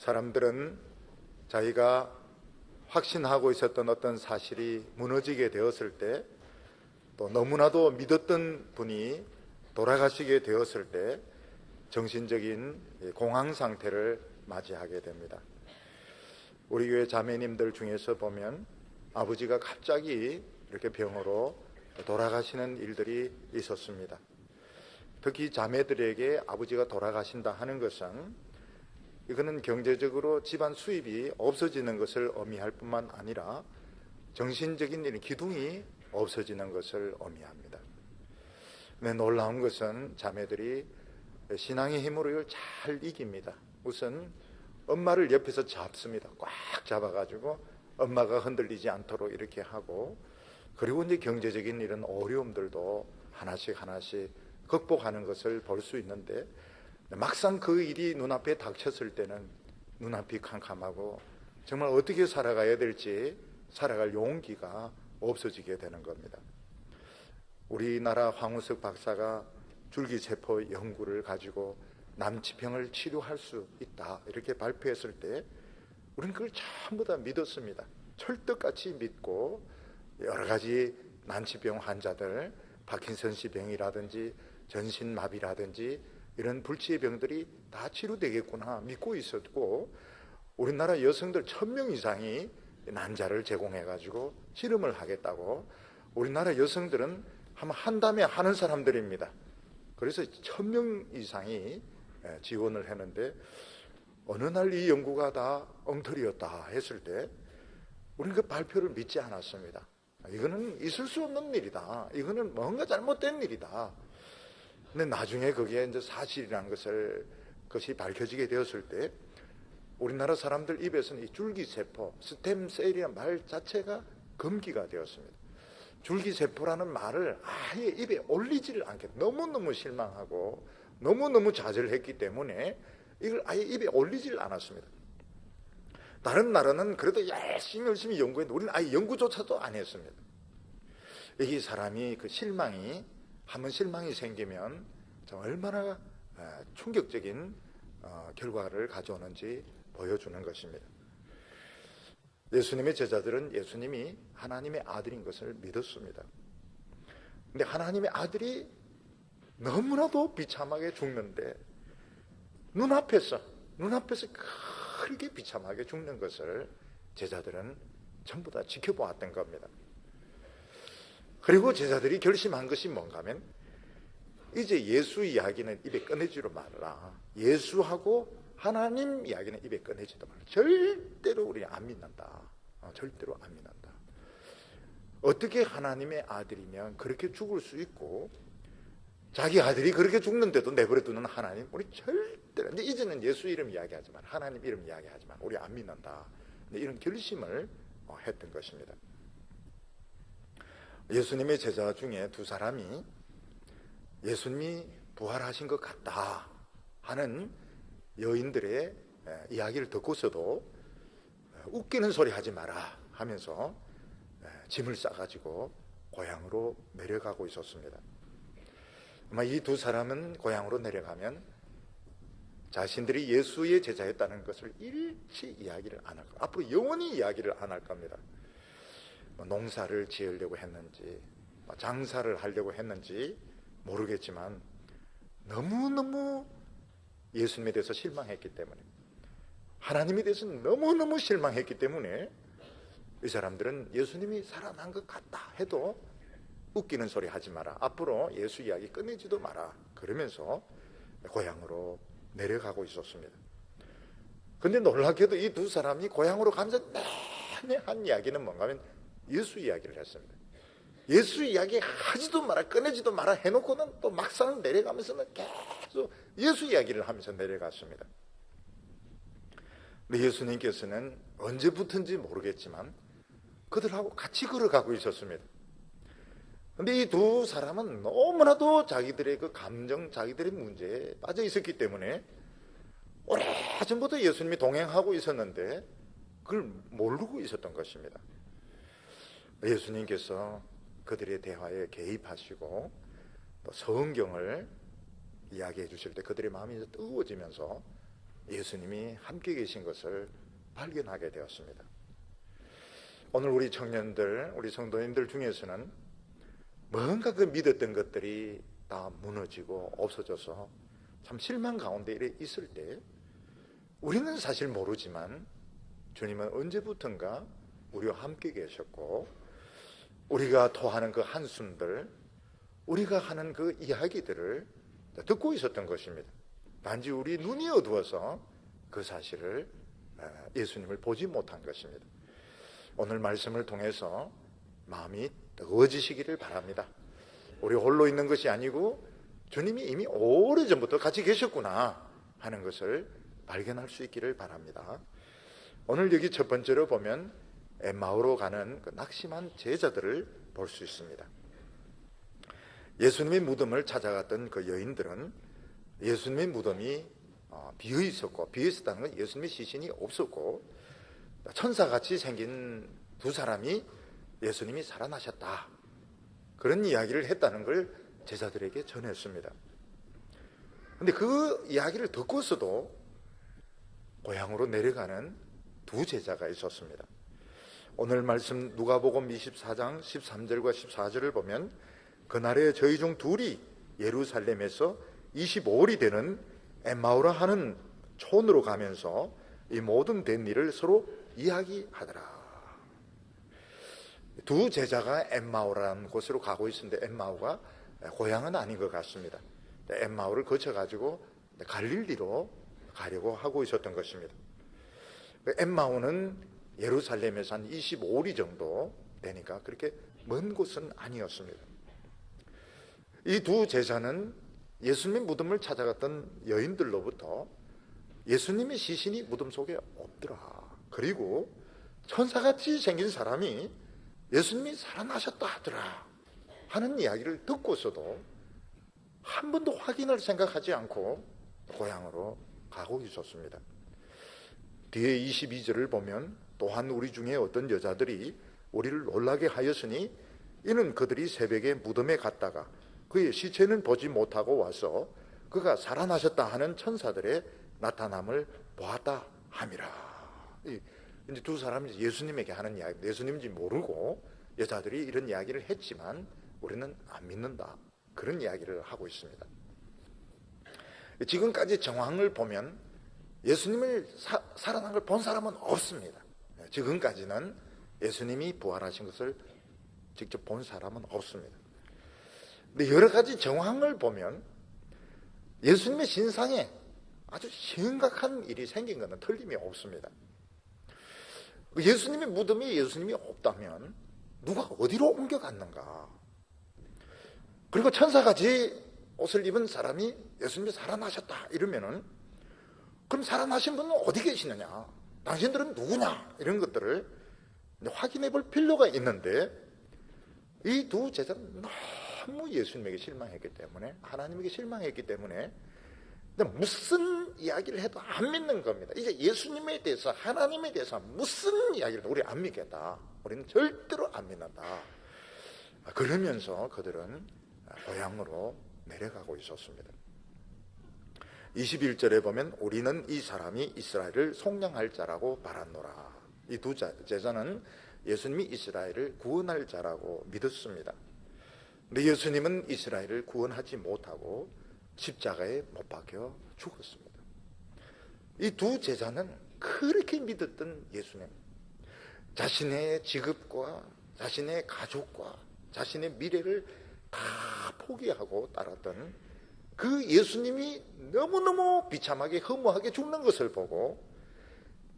사람들은 자기가 확신하고 있었던 어떤 사실이 무너지게 되었을 때, 또 너무나도 믿었던 분이 돌아가시게 되었을 때 정신적인 공황 상태를 맞이하게 됩니다. 우리 교회 자매님들 중에서 보면 아버지가 갑자기 이렇게 병으로 돌아가시는 일들이 있었습니다. 특히 자매들에게 아버지가 돌아가신다 하는 것은 이거는 경제적으로 집안 수입이 없어지는 것을 의미할 뿐만 아니라 정신적인 기둥이 없어지는 것을 의미합니다. 근데 놀라운 것은 자매들이 신앙의 힘으로 이걸 잘 이깁니다. 우선 엄마를 옆에서 잡습니다. 꽉 잡아가지고 엄마가 흔들리지 않도록 이렇게 하고, 그리고 이제 경제적인 이런 어려움들도 하나씩 극복하는 것을 볼 수 있는데, 막상 그 일이 눈앞에 닥쳤을 때는 눈앞이 캄캄하고 정말 어떻게 살아가야 될지 살아갈 용기가 없어지게 되는 겁니다. 우리나라 황우석 박사가 줄기세포 연구를 가지고 난치병을 치료할 수 있다 이렇게 발표했을 때 우리는 그걸 전부 다 믿었습니다. 철떡같이 믿고 여러 가지 난치병 환자들, 파킨슨씨 병이라든지 전신마비라든지 이런 불치의 병들이 다 치료되겠구나 믿고 있었고, 우리나라 여성들 1000명 이상이 난자를 제공해가지고 실험을 하겠다고, 우리나라 여성들은 한 다음에 하는 사람들입니다. 그래서 1000명 이상이 지원을 했는데, 어느 날 이 연구가 다 엉터리였다 했을 때 우리는 그 발표를 믿지 않았습니다. 이거는 있을 수 없는 일이다, 이거는 뭔가 잘못된 일이다. 근데 나중에 그게 이제 사실이라는 것이 밝혀지게 되었을 때 우리나라 사람들 입에서는 이 줄기세포, 스템셀이라는 말 자체가 금기가 되었습니다. 줄기세포라는 말을 아예 입에 올리지를 않게, 너무너무 실망하고 너무너무 좌절했기 때문에 이걸 아예 입에 올리지를 않았습니다. 다른 나라는 그래도 열심히 연구했는데 우리는 아예 연구조차도 안 했습니다. 이 사람이 한번 실망이 생기면 얼마나 충격적인 결과를 가져오는지 보여주는 것입니다. 예수님의 제자들은 예수님이 하나님의 아들인 것을 믿었습니다. 근데 하나님의 아들이 너무나도 비참하게 죽는데 눈앞에서 크게 비참하게 죽는 것을 제자들은 전부 다 지켜보았던 겁니다. 그리고 제자들이 결심한 것이 뭔가 하면, 이제 예수 이야기는 입에 꺼내지도 말라, 예수하고 하나님 이야기는 입에 꺼내지도 말라. 절대로 우리 안 믿는다. 절대로 안 믿는다. 어떻게 하나님의 아들이면 그렇게 죽을 수 있고, 자기 아들이 그렇게 죽는데도 내버려두는 하나님, 우리 절대로, 근데 이제는 예수 이름 이야기하지 마라, 하나님 이름 이야기하지 마라, 우리 안 믿는다. 이런 결심을 했던 것입니다. 예수님의 제자 중에 두 사람이 예수님이 부활하신 것 같다 하는 여인들의 이야기를 듣고서도 웃기는 소리 하지 마라 하면서 짐을 싸가지고 고향으로 내려가고 있었습니다. 아마 이 두 사람은 고향으로 내려가면 자신들이 예수의 제자였다는 것을 일치 이야기를 안 할 겁니다. 앞으로 영원히 이야기를 안 할 겁니다. 농사를 지으려고 했는지 장사를 하려고 했는지 모르겠지만 너무너무 예수님에 대해서 실망했기 때문에, 하나님에 대해서 너무너무 실망했기 때문에 이 사람들은 예수님이 살아난 것 같다 해도 웃기는 소리 하지 마라, 앞으로 예수 이야기 꺼내지도 마라, 그러면서 고향으로 내려가고 있었습니다. 근데 놀랍게도 이 두 사람이 고향으로 가면서 내내 한 이야기는 뭔가 하면 예수 이야기를 했습니다. 예수 이야기 하지도 마라, 꺼내지도 마라 해놓고는 또 막상 내려가면서는 계속 예수 이야기를 하면서 내려갔습니다. 근데 예수님께서는 언제부터인지 모르겠지만 그들하고 같이 걸어가고 있었습니다. 근데 이 두 사람은 너무나도 자기들의 그 감정, 자기들의 문제에 빠져 있었기 때문에 오래전부터 예수님이 동행하고 있었는데 그걸 모르고 있었던 것입니다. 예수님께서 그들의 대화에 개입하시고 또 성경을 이야기해 주실 때 그들의 마음이 뜨거워지면서 예수님이 함께 계신 것을 발견하게 되었습니다. 오늘 우리 청년들, 우리 성도님들 중에서는 뭔가 그 믿었던 것들이 다 무너지고 없어져서 참 실망 가운데 있을 때 우리는 사실 모르지만 주님은 언제부턴가 우리와 함께 계셨고 우리가 토하는 그 한숨들, 우리가 하는 그 이야기들을 듣고 있었던 것입니다. 단지 우리 눈이 어두워서 그 사실을 예수님을 보지 못한 것입니다. 오늘 말씀을 통해서 마음이 뜨거워지시기를 바랍니다. 우리 홀로 있는 것이 아니고 주님이 이미 오래전부터 같이 계셨구나 하는 것을 발견할 수 있기를 바랍니다. 오늘 여기 첫 번째로 보면 엠마오로 가는 그 낙심한 제자들을 볼 수 있습니다. 예수님의 무덤을 찾아갔던 그 여인들은 예수님의 무덤이 비어 있었고, 비어 있었다는 건 예수님의 시신이 없었고 천사같이 생긴 두 사람이 예수님이 살아나셨다, 그런 이야기를 했다는 걸 제자들에게 전했습니다. 그런데 그 이야기를 듣고서도 고향으로 내려가는 두 제자가 있었습니다. 오늘 말씀 누가복음 24장 13절과 14절을 보면 그날에 저희 중 둘이 예루살렘에서 25일이 되는 엠마오라 하는 촌으로 가면서 이 모든 된 일을 서로 이야기하더라. 두 제자가 엠마오라는 곳으로 가고 있었는데 엠마오가 고향은 아닌 것 같습니다. 엠마오를 거쳐가지고 갈릴리로 가려고 하고 있었던 것입니다. 엠마오는 예루살렘에서 한 25리 정도 되니까 그렇게 먼 곳은 아니었습니다. 이 두 제자는 예수님 무덤을 찾아갔던 여인들로부터 예수님의 시신이 무덤 속에 없더라, 그리고 천사같이 생긴 사람이 예수님이 살아나셨다 하더라 하는 이야기를 듣고서도 한 번도 확인할 생각하지 않고 고향으로 가고 있었습니다. 뒤에 22절을 보면 또한 우리 중에 어떤 여자들이 우리를 놀라게 하였으니 이는 그들이 새벽에 무덤에 갔다가 그의 시체는 보지 못하고 와서 그가 살아나셨다 하는 천사들의 나타남을 보았다 함이라. 이제 두 사람이 예수님에게 하는 이야기, 예수님인지 모르고 여자들이 이런 이야기를 했지만 우리는 안 믿는다, 그런 이야기를 하고 있습니다. 지금까지 정황을 보면 예수님을 살아난 걸 본 사람은 없습니다. 지금까지는 예수님이 부활하신 것을 직접 본 사람은 없습니다. 근데 여러 가지 정황을 보면 예수님의 신상에 아주 심각한 일이 생긴 것은 틀림이 없습니다. 예수님의 무덤이 예수님이 없다면 누가 어디로 옮겨갔는가? 그리고 천사같이 옷을 입은 사람이 예수님이 살아나셨다 이러면은 그럼 살아나신 분은 어디 계시느냐? 당신들은 누구냐? 이런 것들을 확인해 볼 필요가 있는데 이 두 제자는 너무 예수님에게 실망했기 때문에, 하나님에게 실망했기 때문에 무슨 이야기를 해도 안 믿는 겁니다. 이제 예수님에 대해서, 하나님에 대해서 무슨 이야기를 해도 우리 안 믿겠다, 우리는 절대로 안 믿는다, 그러면서 그들은 고향으로 내려가고 있었습니다. 21절에 보면 우리는 이 사람이 이스라엘을 속량할 자라고 말하노라. 이 두 제자는 예수님이 이스라엘을 구원할 자라고 믿었습니다. 근데 예수님은 이스라엘을 구원하지 못하고 십자가에 못 박혀 죽었습니다. 이 두 제자는 그렇게 믿었던 예수님, 자신의 직업과 자신의 가족과 자신의 미래를 다 포기하고 따랐던 그 예수님이 너무너무 비참하게 허무하게 죽는 것을 보고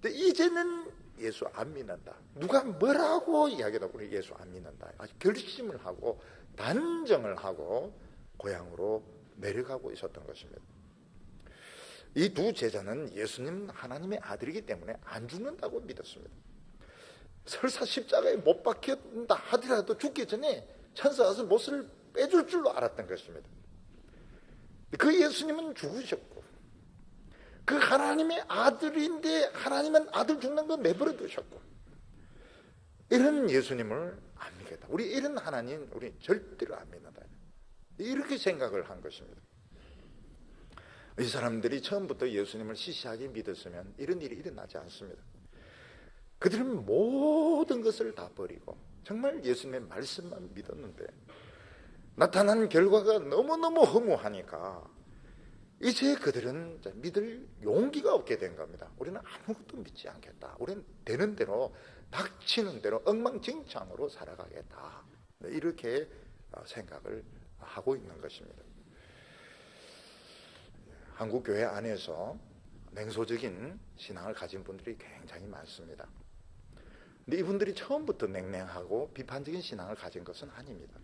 이제는 예수 안 믿는다, 누가 뭐라고 이야기해도 우리 예수 안 믿는다, 아주 결심을 하고 단정을 하고 고향으로 내려가고 있었던 것입니다. 이 두 제자는 예수님 하나님의 아들이기 때문에 안 죽는다고 믿었습니다. 설사 십자가에 못 박힌다 하더라도 죽기 전에 천사가 와서 못을 빼줄 줄로 알았던 것입니다. 그 예수님은 죽으셨고 그 하나님의 아들인데 하나님은 아들 죽는 거 내버려 두셨고, 이런 예수님을 안 믿겠다, 우리 이런 하나님 우리 절대로 안 믿는다, 이렇게 생각을 한 것입니다. 이 사람들이 처음부터 예수님을 시시하게 믿었으면 이런 일이 일어나지 않습니다. 그들은 모든 것을 다 버리고 정말 예수님의 말씀만 믿었는데 나타난 결과가 너무너무 허무하니까 이제 그들은 믿을 용기가 없게 된 겁니다. 우리는 아무것도 믿지 않겠다. 우리는 되는 대로 닥치는 대로 엉망진창으로 살아가겠다. 이렇게 생각을 하고 있는 것입니다. 한국 교회 안에서 냉소적인 신앙을 가진 분들이 굉장히 많습니다. 근데 이분들이 처음부터 냉랭하고 비판적인 신앙을 가진 것은 아닙니다.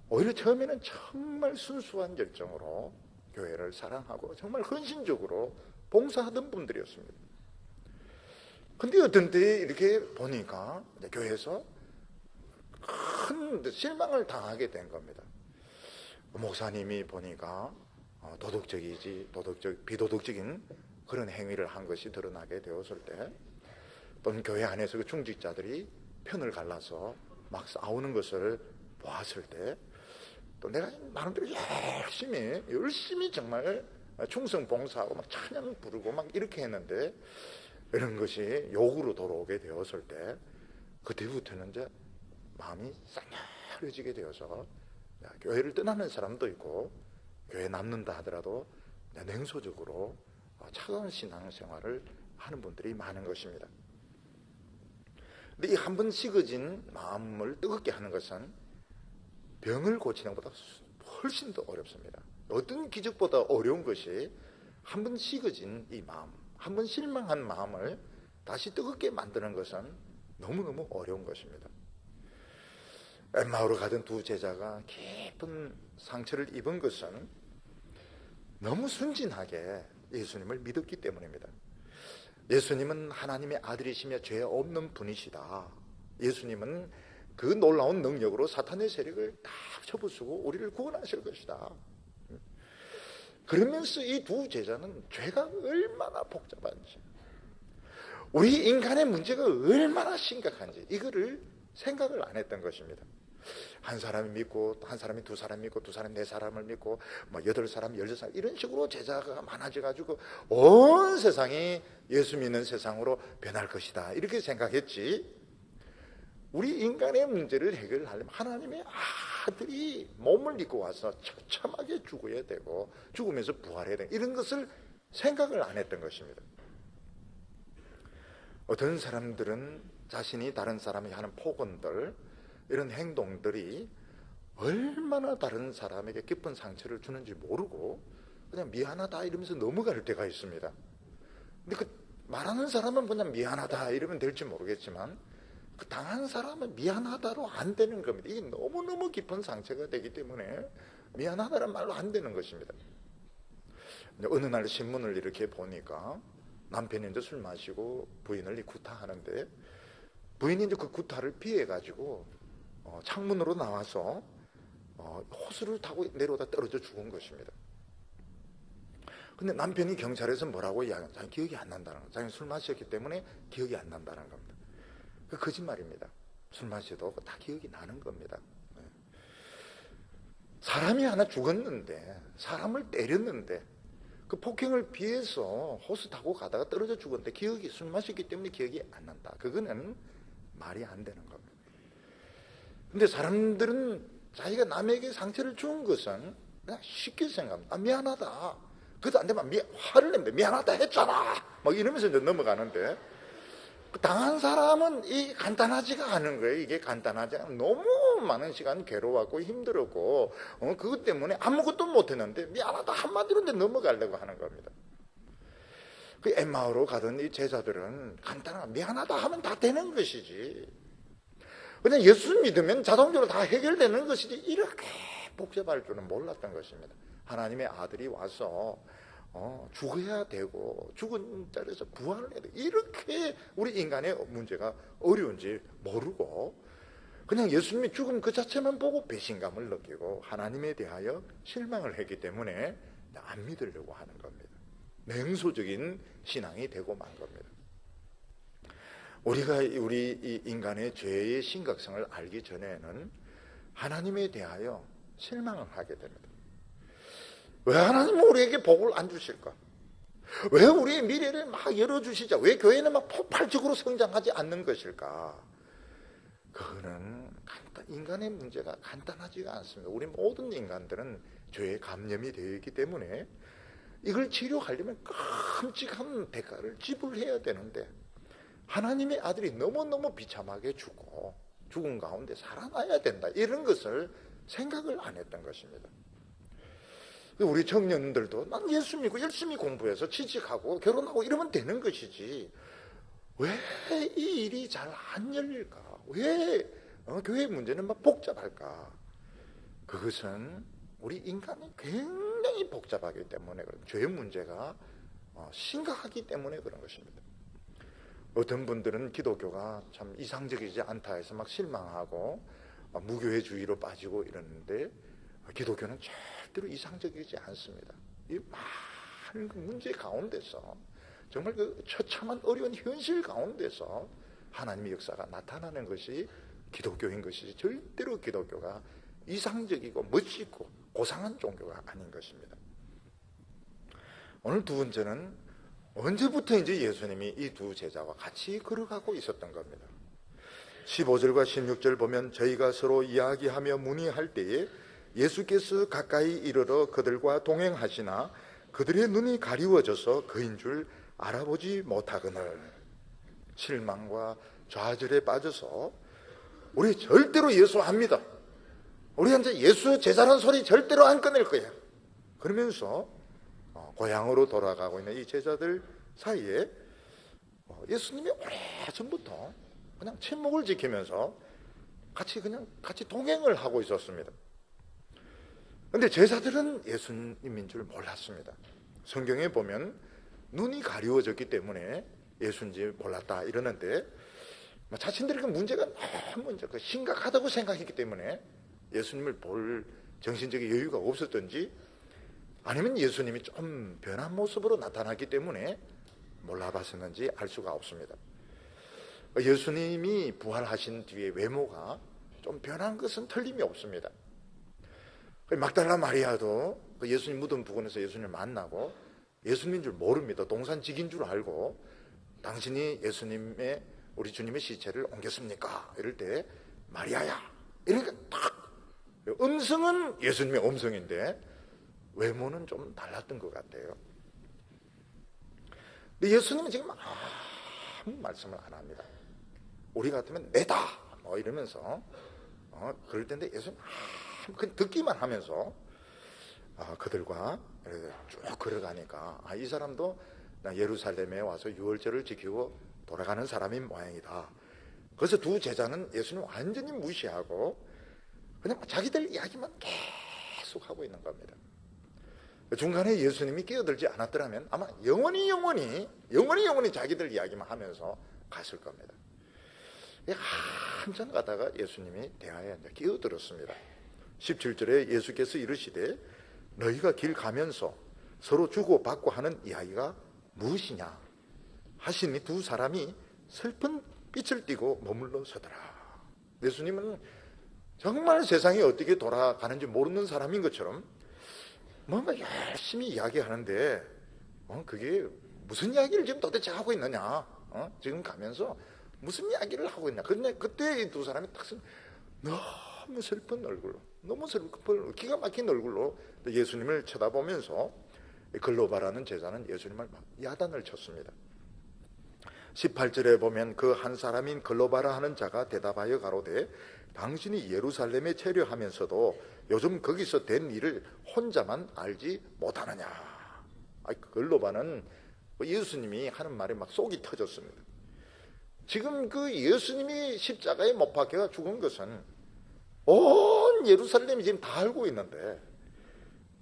오히려 처음에는 정말 순수한 열정으로 교회를 사랑하고 정말 헌신적으로 봉사하던 분들이었습니다. 근데 어떤 때 이렇게 보니까 교회에서 큰 실망을 당하게 된 겁니다. 목사님이 보니까 비도덕적인 그런 행위를 한 것이 드러나게 되었을 때, 또는 교회 안에서 그 중직자들이 편을 갈라서 막 싸우는 것을 보았을 때, 또 내가 나름대로 열심히 정말 충성 봉사하고 막 찬양 부르고 막 이렇게 했는데 이런 것이 욕으로 돌아오게 되었을 때, 그때부터는 이제 마음이 싸늘해지게 되어서 교회를 떠나는 사람도 있고 교회에 남는다 하더라도 냉소적으로 차가운 신앙생활을 하는 분들이 많은 것입니다. 근데 이 한 번 식어진 마음을 뜨겁게 하는 것은 병을 고치는 것보다 훨씬 더 어렵습니다. 어떤 기적보다 어려운 것이 한 번 식어진 이 마음, 한 번 실망한 마음을 다시 뜨겁게 만드는 것은 너무너무 어려운 것입니다. 엠마오로 가던 두 제자가 깊은 상처를 입은 것은 너무 순진하게 예수님을 믿었기 때문입니다. 예수님은 하나님의 아들이시며 죄 없는 분이시다. 예수님은 그 놀라운 능력으로 사탄의 세력을 다 쳐부수고 우리를 구원하실 것이다. 그러면서 이 두 제자는 죄가 얼마나 복잡한지, 우리 인간의 문제가 얼마나 심각한지 이거를 생각을 안 했던 것입니다. 한 사람이 믿고 한 사람이 두 사람 믿고 두 사람이 네 사람을 믿고 뭐 8사람 16사람 이런 식으로 제자가 많아져 가지고 온 세상이 예수 믿는 세상으로 변할 것이다 이렇게 생각했지, 우리 인간의 문제를 해결하려면 하나님의 아들이 몸을 입고 와서 처참하게 죽어야 되고 죽으면서 부활해야 되고 이런 것을 생각을 안 했던 것입니다. 어떤 사람들은 자신이 다른 사람이 하는 폭언들, 이런 행동들이 얼마나 다른 사람에게 깊은 상처를 주는지 모르고 그냥 미안하다 이러면서 넘어갈 때가 있습니다. 근데 그 말하는 사람은 그냥 미안하다 이러면 될지 모르겠지만 그 당한 사람은 미안하다로 안 되는 겁니다. 이게 너무너무 깊은 상처가 되기 때문에 미안하다는 말로 안 되는 것입니다. 어느 날 신문을 이렇게 보니까 남편이 이제 술 마시고 부인을 구타하는데, 부인이 이제 그 구타를 피해가지고 창문으로 나와서 호수를 타고 내려오다 떨어져 죽은 것입니다. 근데 남편이 경찰에서 뭐라고 이야기하냐, 자기 기억이 안 난다는 거예요. 자기는 술 마셨기 때문에 기억이 안 난다는 겁니다. 그 거짓말입니다. 술 마셔도 다 기억이 나는 겁니다. 사람이 하나 죽었는데, 사람을 때렸는데 그 폭행을 피해서 호수 타고 가다가 떨어져 죽었는데 기억이, 술 마셨기 때문에 기억이 안 난다. 그거는 말이 안 되는 겁니다. 근데 사람들은 자기가 남에게 상처를 준 것은 그냥 쉽게 생각합니다. 미안하다. 그래도 안 되면 화를 냅니다. 미안하다 했잖아. 막 이러면서 이제 넘어가는데, 당한 사람은 이게 간단하지가 않은 거예요. 이게 간단하지 않아. 너무 많은 시간 괴로웠고 힘들었고 그것 때문에 아무것도 못했는데 미안하다 한마디로 이제 넘어가려고 하는 겁니다. 그 엠마오로 가던 이 제자들은 간단한 미안하다 하면 다 되는 것이지, 그냥 예수 믿으면 자동적으로 다 해결되는 것이지 이렇게 복잡할 줄은 몰랐던 것입니다. 하나님의 아들이 와서 죽어야 되고 죽은 자리에서 부활을 해야 되고 이렇게 우리 인간의 문제가 어려운지 모르고 그냥 예수님이 죽음 그 자체만 보고 배신감을 느끼고 하나님에 대하여 실망을 했기 때문에 안 믿으려고 하는 겁니다. 냉소적인 신앙이 되고 만 겁니다. 우리가 우리 인간의 죄의 심각성을 알기 전에는 하나님에 대하여 실망을 하게 됩니다. 왜 하나님은 우리에게 복을 안 주실까? 왜 우리의 미래를 막 열어주시자? 왜 교회는 막 폭발적으로 성장하지 않는 것일까? 그거는 인간의 문제가 간단하지가 않습니다. 우리 모든 인간들은 죄에 감염이 되어 있기 때문에 이걸 치료하려면 끔찍한 대가를 지불해야 되는데, 하나님의 아들이 너무너무 비참하게 죽고 죽은 가운데 살아나야 된다, 이런 것을 생각을 안 했던 것입니다. 우리 청년들도 난 예수 믿고 열심히 공부해서 취직하고 결혼하고 이러면 되는 것이지, 왜 이 일이 잘 안 열릴까? 왜 교회 문제는 막 복잡할까? 그것은 우리 인간이 굉장히 복잡하기 때문에 그런, 죄 문제가 심각하기 때문에 그런 것입니다. 어떤 분들은 기독교가 참 이상적이지 않다 해서 막 실망하고 무교회주의로 빠지고 이러는데, 기독교는 절대로 이상적이지 않습니다. 이 많은 문제 가운데서, 정말 그 처참한 어려운 현실 가운데서 하나님의 역사가 나타나는 것이 기독교인 것이지, 절대로 기독교가 이상적이고 멋지고 고상한 종교가 아닌 것입니다. 오늘 두 번째는 언제부터 이제 예수님이 이 두 제자와 같이 걸어가고 있었던 겁니다. 15절과 16절 보면, 저희가 서로 이야기하며 문의할 때에 예수께서 가까이 이르러 그들과 동행하시나 그들의 눈이 가리워져서 그인 줄 알아보지 못하거늘. 실망과 좌절에 빠져서 우리 절대로 예수 압니다, 우리 이제 예수 제자라는 소리 절대로 안 꺼낼 거야, 그러면서 고향으로 돌아가고 있는 이 제자들 사이에 예수님이 오래전부터 그냥 침묵을 지키면서 같이 동행을 하고 있었습니다. 그런데 제자들은 예수님인 줄 몰랐습니다. 성경에 보면 눈이 가리워졌기 때문에 예수인지 몰랐다 이러는데, 자신들의 그 문제가 너무 심각하다고 생각했기 때문에 예수님을 볼 정신적인 여유가 없었던지, 아니면 예수님이 좀 변한 모습으로 나타났기 때문에 몰라봤었는지 알 수가 없습니다. 예수님이 부활하신 뒤에 외모가 좀 변한 것은 틀림이 없습니다. 막달라 마리아도 예수님 무덤 부근에서 예수님을 만나고 예수님인 줄 모릅니다. 동산직인 줄 알고, 당신이 예수님의, 우리 주님의 시체를 옮겼습니까? 이럴 때 마리아야, 이러니까 딱 음성은 예수님의 음성인데 외모는 좀 달랐던 것 같아요. 근데 예수님은 지금 아무 말씀을 안 합니다. 우리 같으면 내다 뭐 이러면서 그럴 텐데, 예수님 그냥 듣기만 하면서 그들과 쭉 걸어가니까, 이 사람도 나 예루살렘에 와서 유월절을 지키고 돌아가는 사람인 모양이다. 그래서 두 제자는 예수님 완전히 무시하고 그냥 자기들 이야기만 계속 하고 있는 겁니다. 중간에 예수님이 끼어들지 않았더라면 아마 영원히 자기들 이야기만 하면서 갔을 겁니다. 한참 가다가 예수님이 대화에 끼어들었습니다. 17절에 예수께서 이르시되, 너희가 길 가면서 서로 주고받고 하는 이야기가 무엇이냐 하시니 두 사람이 슬픈 빛을 띠고 머물러 서더라. 예수님은 정말 세상이 어떻게 돌아가는지 모르는 사람인 것처럼 뭔가 열심히 이야기하는데, 그게 무슨 이야기를 지금 도대체 하고 있느냐, 지금 가면서 무슨 이야기를 하고 있냐. 근데 그때 이 두 사람이 딱 너무 슬픈 얼굴로, 너무 슬픈 기가 막힌 얼굴로 예수님을 쳐다보면서, 글로바라는 제자는 예수님을 막 야단을 쳤습니다. 18절에 보면 그 한 사람인 글로바라 하는 자가 대답하여 가로되, 당신이 예루살렘에 체류하면서도 요즘 거기서 된 일을 혼자만 알지 못하느냐. 글로바는 예수님이 하는 말에 막 속이 터졌습니다. 지금 그 예수님이 십자가에 못 박혀 죽은 것은 온 예루살렘이 지금 다 알고 있는데,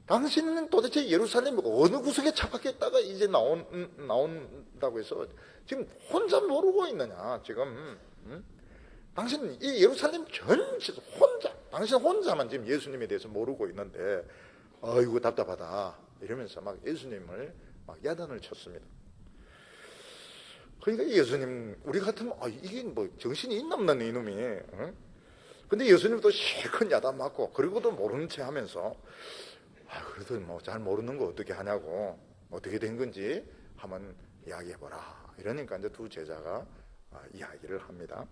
당신은 도대체 예루살렘 어느 구석에 처박혔다가 이제 나온다고 해서 지금 혼자 모르고 있느냐, 지금. 당신은 이 예루살렘 전체에서 당신 혼자만 지금 예수님에 대해서 모르고 있는데, 아이고 답답하다 이러면서 막 예수님을 막 야단을 쳤습니다. 그러니까 예수님, 우리 같으면 이게 뭐 정신이 있나 없나 이놈이. 근데 예수님도 실컷 야단 맞고, 그리고도 모르는 체 하면서 그래도 뭐 잘 모르는 거 어떻게 하냐고, 어떻게 된 건지 한번 이야기해보라. 이러니까 이제 두 제자가 이야기를 합니다.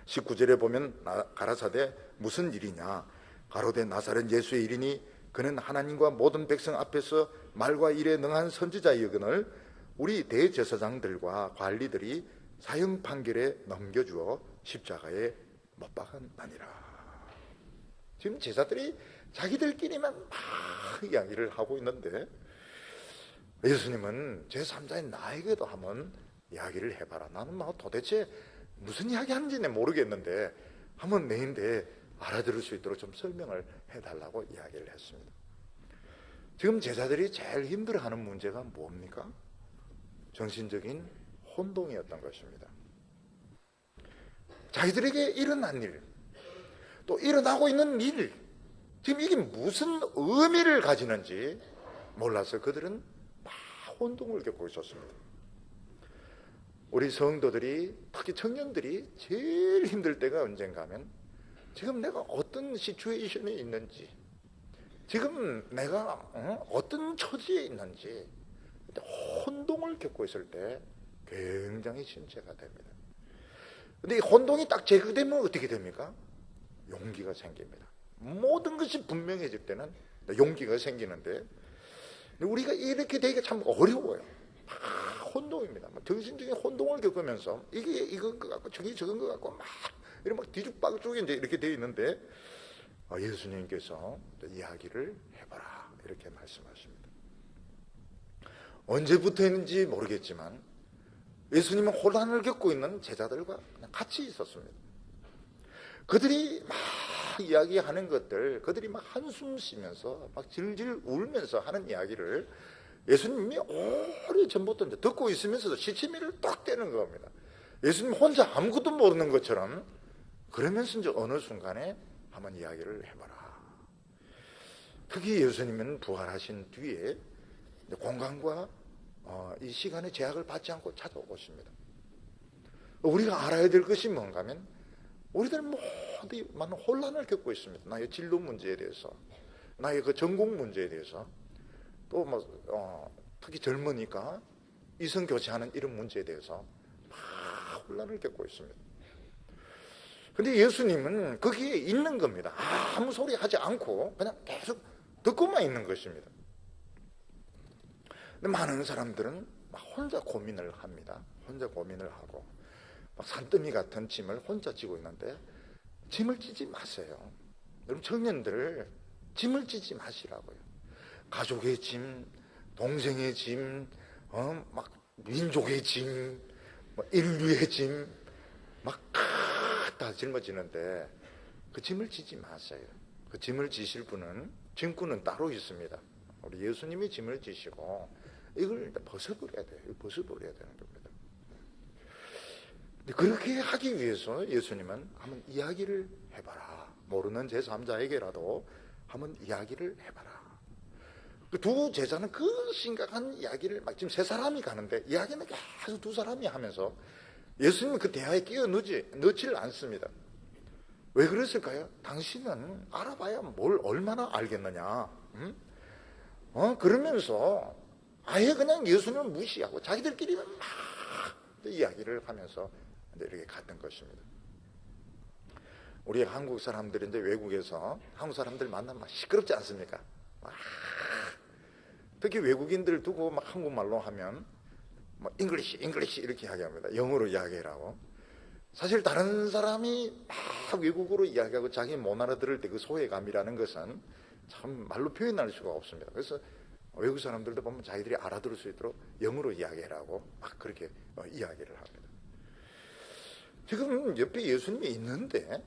19절에 보면 가라사대 무슨 일이냐, 가로되 나사렛 예수의 일이니 그는 하나님과 모든 백성 앞에서 말과 일에 능한 선지자이거늘 우리 대제사장들과 관리들이 사형 판결에 넘겨주어 십자가에 못 박았나니라. 지금 제자들이 자기들끼리만 막 이야기를 하고 있는데 예수님은 제3자인 나에게도 한번 이야기를 해봐라. 나는 뭐 도대체 무슨 이야기 하는지 모르겠는데 한번 내인데 알아들을 수 있도록 좀 설명을 해달라고 이야기를 했습니다. 지금 제자들이 제일 힘들어하는 문제가 뭡니까? 정신적인 혼동이었던 것입니다. 자기들에게 일어난 일, 또 일어나고 있는 일, 지금 이게 무슨 의미를 가지는지 몰라서 그들은 막 혼동을 겪고 있었습니다. 우리 성도들이, 특히 청년들이 제일 힘들 때가 언젠가 하면 지금 내가 어떤 시츄에이션에 있는지, 지금 내가 어떤 처지에 있는지 혼동을 겪고 있을 때 굉장히 심취가 됩니다. 근데 이 혼동이 딱 제거되면 어떻게 됩니까? 용기가 생깁니다. 모든 것이 분명해질 때는 용기가 생기는데 우리가 이렇게 되기가 참 어려워요. 혼동입니다. 정신적인 혼동을 겪으면서 이게 이건 것 같고 저게 저건 것 같고 이런 뒤죽박죽이 이제 이렇게 되어 있는데 예수님께서 이야기를 해봐라 이렇게 말씀하십니다. 언제부터인지 모르겠지만 예수님은 혼란을 겪고 있는 제자들과 그냥 같이 있었습니다. 그들이 막 이야기하는 것들, 그들이 막 한숨 쉬면서 막 질질 울면서 하는 이야기를 예수님이 오래전부터 이제 듣고 있으면서도 시치미를 딱 떼는 겁니다. 예수님 혼자 아무것도 모르는 것처럼 그러면서 이제 어느 순간에 한번 이야기를 해봐라. 특히 예수님은 부활하신 뒤에 공간과 이 시간의 제약을 받지 않고 찾아오십니다. 우리가 알아야 될 것이 뭔가 하면 우리들 모두 많은 혼란을 겪고 있습니다. 나의 진로 문제에 대해서, 나의 그 전공 문제에 대해서, 또 특히 젊으니까 이성 교제하는 이런 문제에 대해서 막 혼란을 겪고 있습니다. 근데 예수님은 거기에 있는 겁니다. 아무 소리 하지 않고 그냥 계속 듣고만 있는 것입니다. 근데 많은 사람들은 막 혼자 고민을 합니다. 혼자 고민을 하고 막 산더미 같은 짐을 혼자 지고 있는데 짐을 지지 마세요. 여러분 청년들 짐을 지지 마시라고요. 가족의 짐, 동생의 짐, 막 민족의 짐, 인류의 짐, 막 다 짊어지는데 그 짐을 지지 마세요. 그 짐을 지실 분은 짐꾼은 따로 있습니다. 우리 예수님이 짐을 지시고 이걸 벗어버려야 돼요. 벗어버려야 되는 겁니다. 근데 그렇게 하기 위해서 예수님은 한번 이야기를 해봐라. 모르는 제3자에게라도 한번 이야기를 해봐라. 그 두 제자는 그 심각한 이야기를 지금 세 사람이 가는데 이야기는 계속 두 사람이 하면서 예수님은 그 대화에 끼어 넣지를 않습니다. 왜 그랬을까요? 당신은 알아봐야 뭘 얼마나 알겠느냐. 응? 그러면서 아예 그냥 예수님을 무시하고 자기들끼리만 막 이야기를 하면서 이렇게 갔던 것입니다. 우리 한국 사람들이 이제 외국에서 한국 사람들 만나면 막 시끄럽지 않습니까? 특히 외국인들 두고 막 한국말로 하면 잉글리시 이렇게 이야기합니다. 영어로 이야기하라고. 사실 다른 사람이 막 외국어로 이야기하고 자기 못 알아들을 때 그 소외감이라는 것은 참 말로 표현할 수가 없습니다. 그래서 외국 사람들도 보면 자기들이 알아들을 수 있도록 영어로 이야기하라고 막 그렇게 이야기를 합니다. 지금 옆에 예수님이 있는데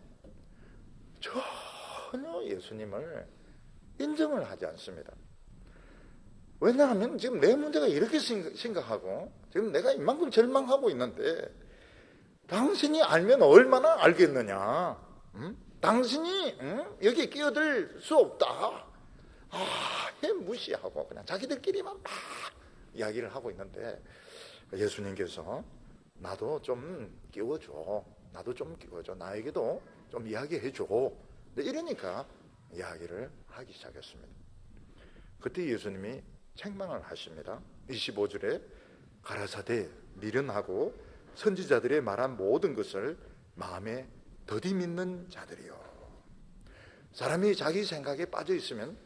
전혀 예수님을 인정을 하지 않습니다. 왜냐하면 지금 내 문제가 이렇게 심각하고 지금 내가 이만큼 절망하고 있는데 당신이 알면 얼마나 알겠느냐. 당신이 여기에 끼어들 수 없다. 해 무시하고 그냥 자기들끼리만 막 이야기를 하고 있는데 예수님께서 나도 좀 끼워줘. 나도 좀 끼워줘. 나에게도 좀 이야기해줘. 이러니까 이야기를 하기 시작했습니다. 그때 예수님이 책망을 하십니다. 25절에 가라사대 미련하고 선지자들의 말한 모든 것을 마음에 더디 믿는 자들이요. 사람이 자기 생각에 빠져 있으면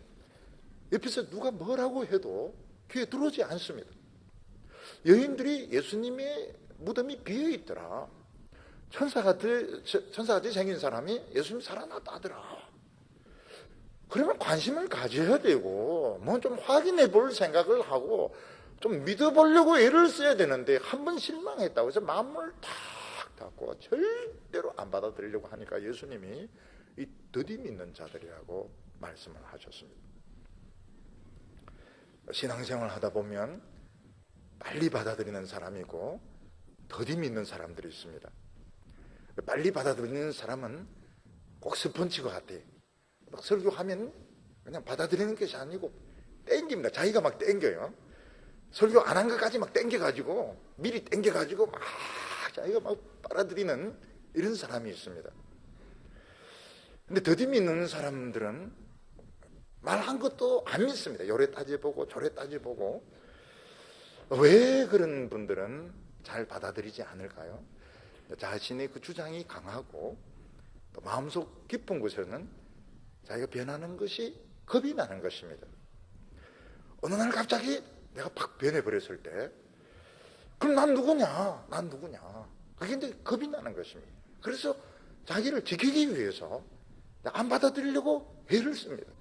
옆에서 누가 뭐라고 해도 귀에 들어오지 않습니다. 여인들이 예수님의 무덤이 비어 있더라. 천사같이 생긴 사람이 예수님 살아났다 하더라. 그러면 관심을 가져야 되고 뭐 좀 확인해 볼 생각을 하고 좀 믿어보려고 애를 써야 되는데 한 번 실망했다고 해서 마음을 탁 닫고 절대로 안 받아들이려고 하니까 예수님이 이 더디 믿는 자들이라고 말씀을 하셨습니다. 신앙생활 하다 보면 빨리 받아들이는 사람이 있고 더디 믿는 사람들이 있습니다. 빨리 받아들이는 사람은 꼭 스펀지와 같아. 막 설교하면 그냥 받아들이는 것이 아니고 땡깁니다. 자기가 막 땡겨요. 설교 안 한 것까지 막 땡겨가지고 미리 땡겨가지고 막 자기가 막 빨아들이는 이런 사람이 있습니다. 근데 더디 믿는 사람들은 말한 것도 안 믿습니다. 요래 따져보고 저래 따져보고. 왜 그런 분들은 잘 받아들이지 않을까요? 자신의 그 주장이 강하고 또 마음속 깊은 곳에는 자기가 변하는 것이 겁이 나는 것입니다. 어느 날 갑자기 내가 팍 변해버렸을 때 그럼 난 누구냐? 난 누구냐? 그게 이제 겁이 나는 것입니다. 그래서 자기를 지키기 위해서 안 받아들이려고 애를 씁니다.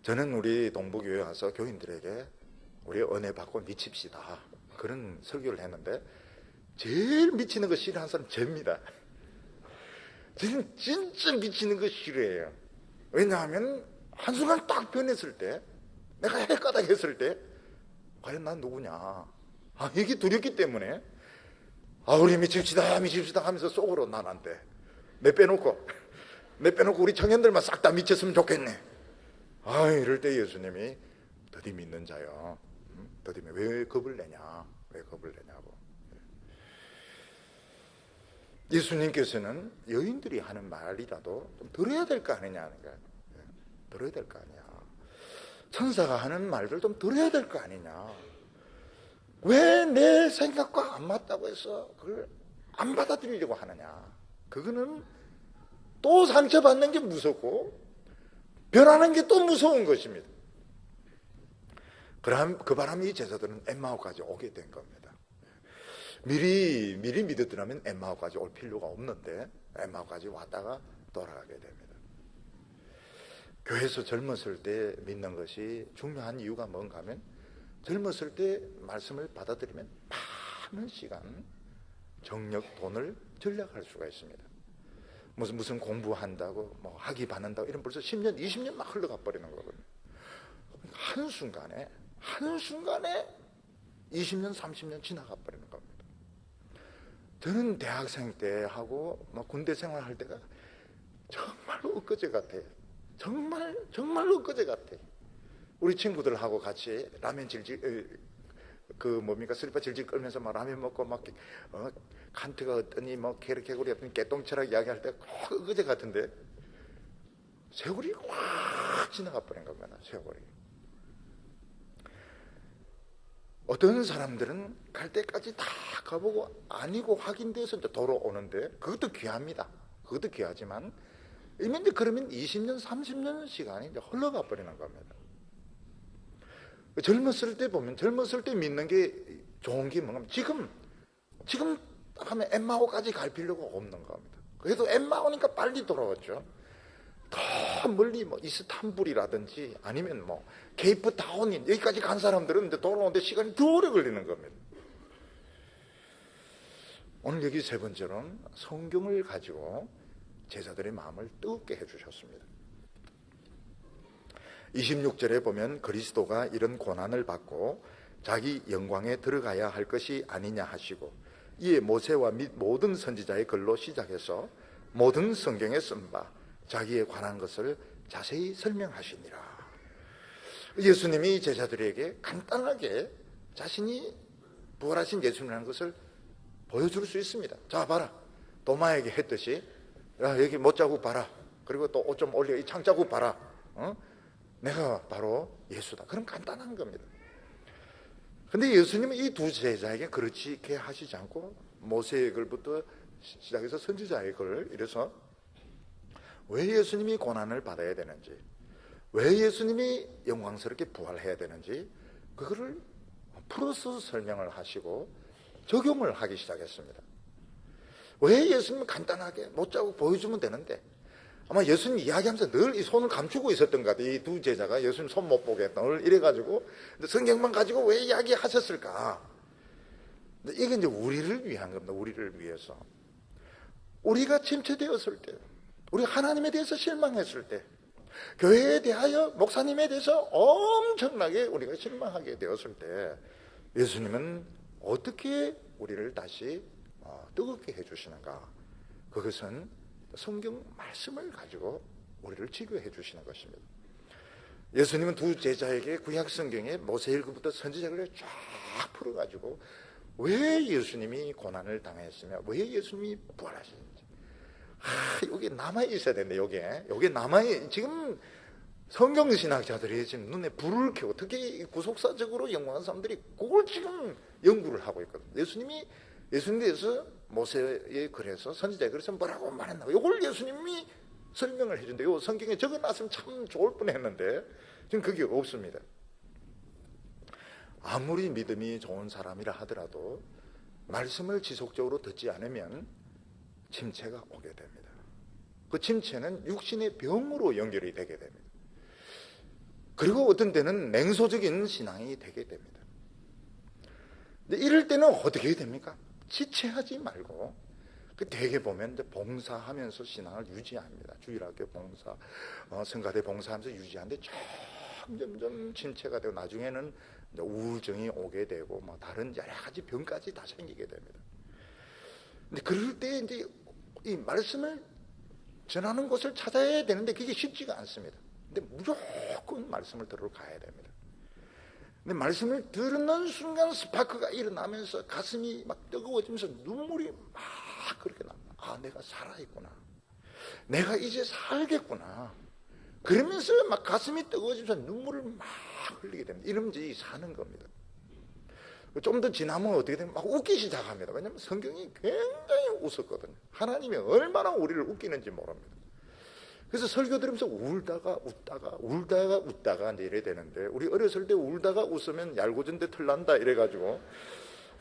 저는 우리 동부교회 와서 교인들에게 우리 은혜 받고 미칩시다 그런 설교를 했는데 제일 미치는 거 싫어하는 사람 저입니다. 저는 진짜 미치는 거 싫어해요. 왜냐하면 한순간 딱 변했을 때 내가 헷가닥 했을 때 과연 난 누구냐 이게 두렵기 때문에 우리 미칩시다 미칩시다 하면서 속으로 난 안 돼. 내 빼놓고 우리 청년들만 싹 다 미쳤으면 좋겠네. 이럴 때 예수님이 더디 믿는 자요. 더디 왜 겁을 내냐? 왜 겁을 내냐고. 예수님께서는 여인들이 하는 말이라도 좀 들어야 될 거 아니냐는 거예요. 들어야 될 거 아니야. 천사가 하는 말들 좀 들어야 될 거 아니냐. 왜 내 생각과 안 맞다고 해서 그걸 안 받아들이려고 하느냐. 그거는 또 상처받는 게 무섭고 변하는 게 또 무서운 것입니다. 그 바람에 이 제자들은 엠마오까지 오게 된 겁니다. 미리 믿었더라면 엠마오까지 올 필요가 없는데 엠마오까지 왔다가 돌아가게 됩니다. 교회에서 젊었을 때 믿는 것이 중요한 이유가 뭔가 하면 젊었을 때 말씀을 받아들이면 많은 시간, 정력, 돈을 절약할 수가 있습니다. 무슨 공부한다고 뭐 학위 받는다고 이런 벌써 10년, 20년 막 흘러가 버리는 거거든요. 한순간에 20년, 30년 지나가 버리는 겁니다. 저는 대학생 때 하고 군대 생활할 때가 정말로 엊그제 같아요. 정말로 엊그제 같아요. 우리 친구들하고 같이 라면 질질 스리파 질질 끌면서 막 라면 먹고 칸트가 어떠니 개구리 어떠니 개똥처럼 이야기할 때 꼭 엊그제 같은데 세월이 확 지나가 버린 겁니다. 세월이. 어떤 사람들은 갈 때까지 다 가보고 아니고 확인돼서 이제 돌아오는데 그것도 귀합니다. 그것도 귀하지만 이미 이제 그러면 20년, 30년 시간이 이제 흘러가 버리는 겁니다. 젊었을 때 보면 젊었을 때 믿는 게 좋은 게 뭔가 지금 하면 엠마오까지 갈 필요가 없는 겁니다. 그래도 엠마오니까 빨리 돌아왔죠. 더 멀리 이스탄불이라든지 아니면 케이프타운인 여기까지 간 사람들은 이제 돌아오는데 시간이 더 오래 걸리는 겁니다. 오늘 여기 세 번째로는 성경을 가지고 제자들의 마음을 뜨겁게 해주셨습니다. 26절에 보면 그리스도가 이런 고난을 받고 자기 영광에 들어가야 할 것이 아니냐 하시고 이에 모세와 및 모든 선지자의 글로 시작해서 모든 성경에 쓴 바 자기에 관한 것을 자세히 설명하시니라. 예수님이 제자들에게 간단하게 자신이 부활하신 예수님이라는 것을 보여줄 수 있습니다. 자 봐라, 도마에게 했듯이 여기 못자국 봐라. 그리고 또 옷 좀 올려 이 창자국 봐라. 내가 바로 예수다. 그럼 간단한 겁니다. 근데 예수님은 이 두 제자에게 그렇게 하시지 않고 모세의 글부터 시작해서 선지자의 글, 이래서 왜 예수님이 고난을 받아야 되는지, 왜 예수님이 영광스럽게 부활해야 되는지 그거를 풀어서 설명을 하시고 적용을 하기 시작했습니다. 왜 예수님은 간단하게 못자고 보여주면 되는데, 아마 예수님 이야기하면서 늘 이 손을 감추고 있었던 것 같아요. 이 두 제자가 예수님 손 못 보게 늘 이래가지고 성경만 가지고 왜 이야기하셨을까? 이게 이제 우리를 위한 겁니다. 우리를 위해서. 우리가 침체되었을 때, 우리가 하나님에 대해서 실망했을 때, 교회에 대하여 목사님에 대해서 엄청나게 우리가 실망하게 되었을 때, 예수님은 어떻게 우리를 다시 뜨겁게 해주시는가? 그것은 성경 말씀을 가지고 우리를 치료해 주시는 것입니다. 예수님은 두 제자에게 구약 성경에 모세일서부터 선지자를 쫙 풀어가지고 왜 예수님이 고난을 당했으며 왜 예수님이 부활하셨는지, 여기 남아 있어야 되는데, 여기 남아 지금 성경신학자들이 지금 눈에 불을 켜고, 특히 구속사적으로 연구하는 사람들이 그걸 지금 연구를 하고 있거든요. 예수님에 대해서 모세의 글에서, 선지자의 글에서 뭐라고 말했나, 이걸 예수님이 설명을 해준대요. 성경에 적어놨으면 참 좋을 뻔했는데 지금 그게 없습니다. 아무리 믿음이 좋은 사람이라 하더라도 말씀을 지속적으로 듣지 않으면 침체가 오게 됩니다. 그 침체는 육신의 병으로 연결이 되게 됩니다. 그리고 어떤 때는 냉소적인 신앙이 되게 됩니다. 근데 이럴 때는 어떻게 됩니까? 지체하지 말고, 대개 보면 봉사하면서 신앙을 유지합니다. 주일학교 봉사, 성가대 봉사하면서 유지하는데 점점 침체가 되고 나중에는 우울증이 오게 되고 다른 여러 가지 병까지 다 생기게 됩니다. 근데 그럴 때 이제 이 말씀을 전하는 곳을 찾아야 되는데 그게 쉽지가 않습니다. 근데 무조건 말씀을 들으러 가야 됩니다. 근데 말씀을 듣는 순간 스파크가 일어나면서 가슴이 막 뜨거워지면서 눈물이 막 그렇게 납니다. 내가 살아있구나. 내가 이제 살겠구나. 그러면서 막 가슴이 뜨거워지면서 눈물을 막 흘리게 됩니다. 이러면 이제 사는 겁니다. 좀 더 지나면 어떻게 되면 막 웃기 시작합니다. 왜냐하면 성경이 굉장히 웃었거든요. 하나님이 얼마나 우리를 웃기는지 모릅니다. 그래서 설교 들으면서 울다가 웃다가 이제 이래야 되는데, 우리 어렸을 때 울다가 웃으면 얄궂은데 털난다 이래가지고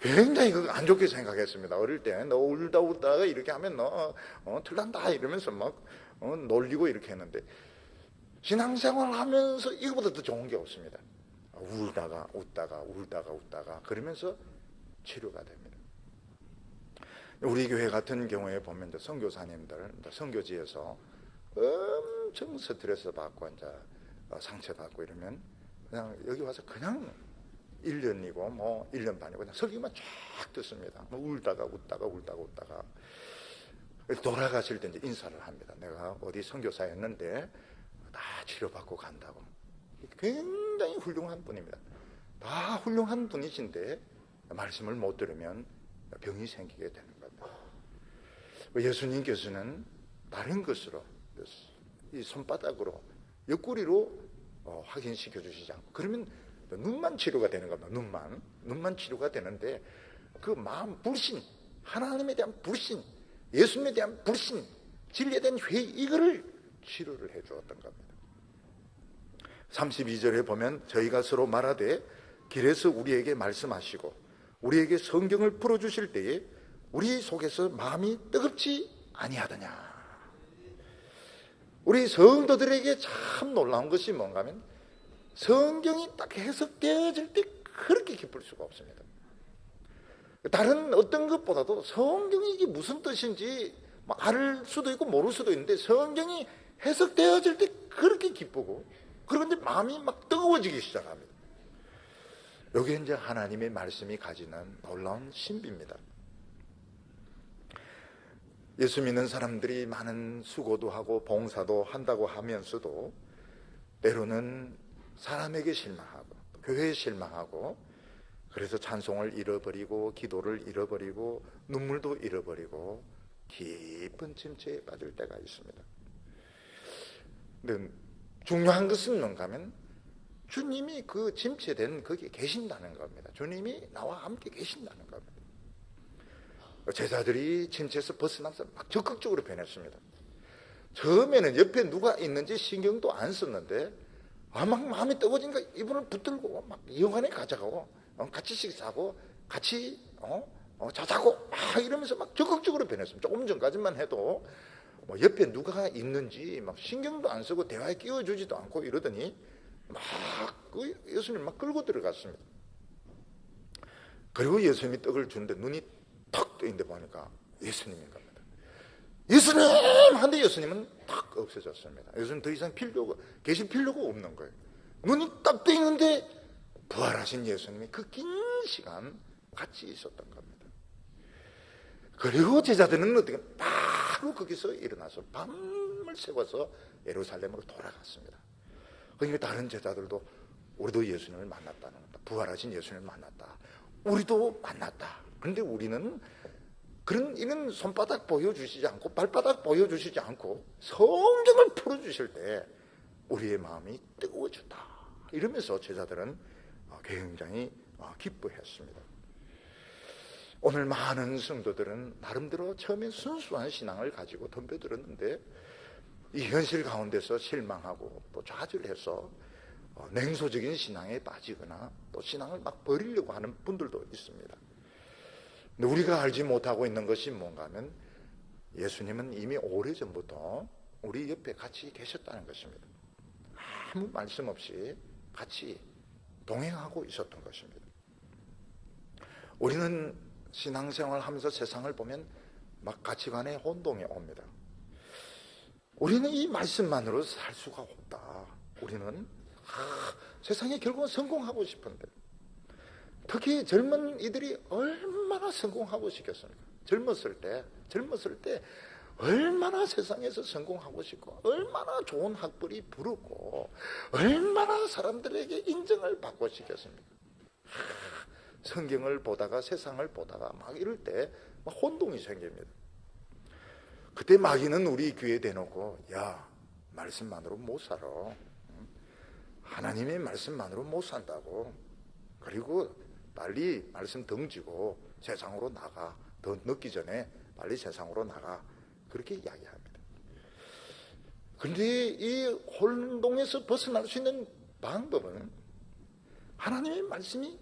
굉장히 그거 안 좋게 생각했습니다. 어릴 때 너 울다 웃다가 이렇게 하면 너 털난다 이러면서 막 놀리고 이렇게 했는데, 신앙생활 하면서 이거보다 더 좋은 게 없습니다. 울다가 웃다가 그러면서 치료가 됩니다. 우리 교회 같은 경우에 보면 선교사님들 선교지에서 엄청 스트레스 받고 이제 상처받고 이러면 그냥 여기 와서 그냥 1년이고 1년 반이고 그냥 설교만 쫙 듣습니다. 울다가 웃다가 돌아가실 때 이제 인사를 합니다. 내가 어디 선교사였는데 다 치료받고 간다고. 굉장히 훌륭한 분입니다. 다 훌륭한 분이신데 말씀을 못 들으면 병이 생기게 되는 겁니다. 예수님께서는 다른 것으로, 이 손바닥으로 옆구리로 확인시켜 주시지 않고, 그러면 눈만 치료가 되는 겁니다. 눈만 치료가 되는데 그 마음 불신, 하나님에 대한 불신, 예수님에 대한 불신, 진리에 대한 회의, 이거를 치료를 해 주었던 겁니다. 32절에 보면 저희가 서로 말하되 길에서 우리에게 말씀하시고 우리에게 성경을 풀어주실 때에 우리 속에서 마음이 뜨겁지 아니하더냐. 우리 성도들에게 참 놀라운 것이 뭔가 하면 성경이 딱 해석되어질 때 그렇게 기쁠 수가 없습니다. 다른 어떤 것보다도 성경이 이게 무슨 뜻인지 알 수도 있고 모를 수도 있는데 성경이 해석되어질 때 그렇게 기쁘고, 그런데 마음이 막 뜨거워지기 시작합니다. 여기에 이제 하나님의 말씀이 가지는 놀라운 신비입니다. 예수 믿는 사람들이 많은 수고도 하고 봉사도 한다고 하면서도 때로는 사람에게 실망하고 교회에 실망하고, 그래서 찬송을 잃어버리고 기도를 잃어버리고 눈물도 잃어버리고 깊은 침체에 빠질 때가 있습니다. 근데 중요한 것은 뭔가 하면 주님이 그 침체된 거기에 계신다는 겁니다. 주님이 나와 함께 계신다는 겁니다. 제자들이 침체에서 벗어나서 막 적극적으로 변했습니다. 처음에는 옆에 누가 있는지 신경도 안 썼는데 막 마음이 뜨거워지니까 이분을 붙들고 막 영화관에 가자고 같이 식사하고 같이 자자고 막 이러면서 막 적극적으로 변했습니다. 조금 전까지만 해도 뭐 옆에 누가 있는지 막 신경도 안 쓰고 대화에 끼워주지도 않고 이러더니 막 그 예수님을 막 끌고 들어갔습니다. 그리고 예수님이 떡을 주는데 눈이 탁 뜨인데 보니까 예수님인 겁니다. 예수님! 한데 예수님은 탁 없어졌습니다. 예수님 더 이상 계실 필요가 없는 거예요. 눈이 딱 뜨이는데 부활하신 예수님이 그 긴 시간 같이 있었던 겁니다. 그리고 제자들은 어떻게 바로 거기서 일어나서 밤을 새워서 예루살렘으로 돌아갔습니다. 그러니까 다른 제자들도 우리도 예수님을 만났다는 겁니다. 부활하신 예수님을 만났다. 우리도 만났다. 그런데 우리는 이런 손바닥 보여주시지 않고 발바닥 보여주시지 않고 성경을 풀어주실 때 우리의 마음이 뜨거워졌다. 이러면서 제자들은 굉장히 기뻐했습니다. 오늘 많은 성도들은 나름대로 처음에 순수한 신앙을 가지고 덤벼들었는데 이 현실 가운데서 실망하고 또 좌절해서 냉소적인 신앙에 빠지거나 또 신앙을 막 버리려고 하는 분들도 있습니다. 근데 우리가 알지 못하고 있는 것이 뭔가 하면 예수님은 이미 오래전부터 우리 옆에 같이 계셨다는 것입니다. 아무 말씀 없이 같이 동행하고 있었던 것입니다. 우리는 신앙생활 하면서 세상을 보면 막 가치관에 혼동이 옵니다. 우리는 이 말씀만으로 살 수가 없다. 우리는 세상에 결국은 성공하고 싶은데 특히 젊은 이들이 얼마나 성공하고 싶겠습니까? 젊었을 때 얼마나 세상에서 성공하고 싶고 얼마나 좋은 학벌이 부럽고 얼마나 사람들에게 인정을 받고 싶겠습니까? 성경을 보다가 세상을 보다가 막 이럴 때 막 혼동이 생깁니다. 그때 마귀는 우리 귀에 대놓고 야 말씀만으로 못 살아. 하나님의 말씀만으로 못 산다고. 그리고 빨리 말씀 던지고 세상으로 나가. 더 늦기 전에 빨리 세상으로 나가. 그렇게 이야기합니다. 그런데 이 혼동에서 벗어날 수 있는 방법은 하나님의 말씀이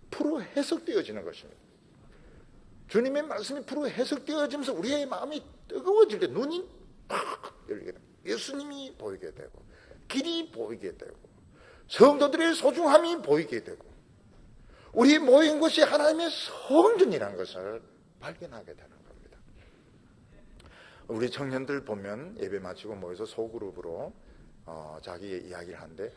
풀어 해석되어지는 것입니다. 주님의 말씀이 풀어 해석되어지면서 우리의 마음이 뜨거워질 때 눈이 딱 열리게 됩니다. 예수님이 보이게 되고 길이 보이게 되고 성도들의 소중함이 보이게 되고 우리 모인 것이 하나님의 성전이라는 것을 발견하게 되는 겁니다. 우리 청년들 보면 예배 마치고 모여서 소그룹으로 자기의 이야기를 하는데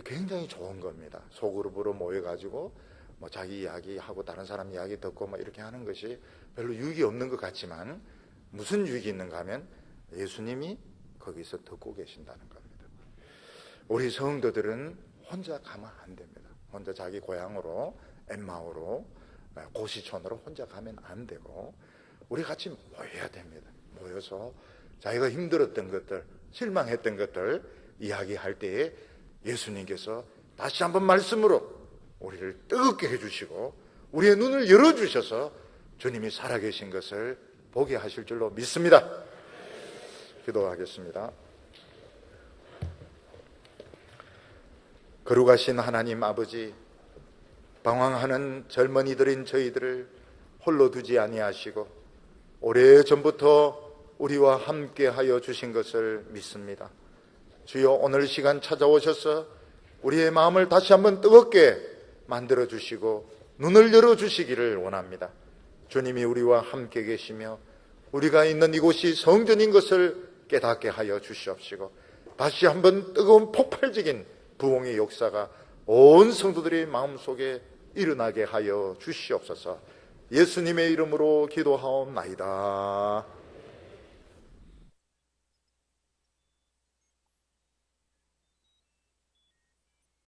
굉장히 좋은 겁니다. 소그룹으로 모여가지고 뭐 자기 이야기하고 다른 사람 이야기 듣고 뭐 이렇게 하는 것이 별로 유익이 없는 것 같지만 무슨 유익이 있는가 하면 예수님이 거기서 듣고 계신다는 겁니다. 우리 성도들은 혼자 가면 안 됩니다. 혼자 자기 고향으로 엠마오로 고시촌으로 혼자 가면 안 되고 우리 같이 모여야 됩니다. 모여서 자기가 힘들었던 것들 실망했던 것들 이야기할 때에 예수님께서 다시 한번 말씀으로 우리를 뜨겁게 해주시고 우리의 눈을 열어주셔서 주님이 살아계신 것을 보게 하실 줄로 믿습니다. 기도하겠습니다. 거룩하신 하나님 아버지, 방황하는 젊은이들인 저희들을 홀로 두지 아니하시고 오래전부터 우리와 함께하여 주신 것을 믿습니다. 주여 오늘 시간 찾아오셔서 우리의 마음을 다시 한번 뜨겁게 만들어주시고 눈을 열어주시기를 원합니다. 주님이 우리와 함께 계시며 우리가 있는 이곳이 성전인 것을 깨닫게 하여 주시옵시고 다시 한번 뜨거운 폭발적인 부흥의 역사가 온 성도들의 마음속에 일어나게 하여 주시옵소서. 예수님의 이름으로 기도하옵나이다.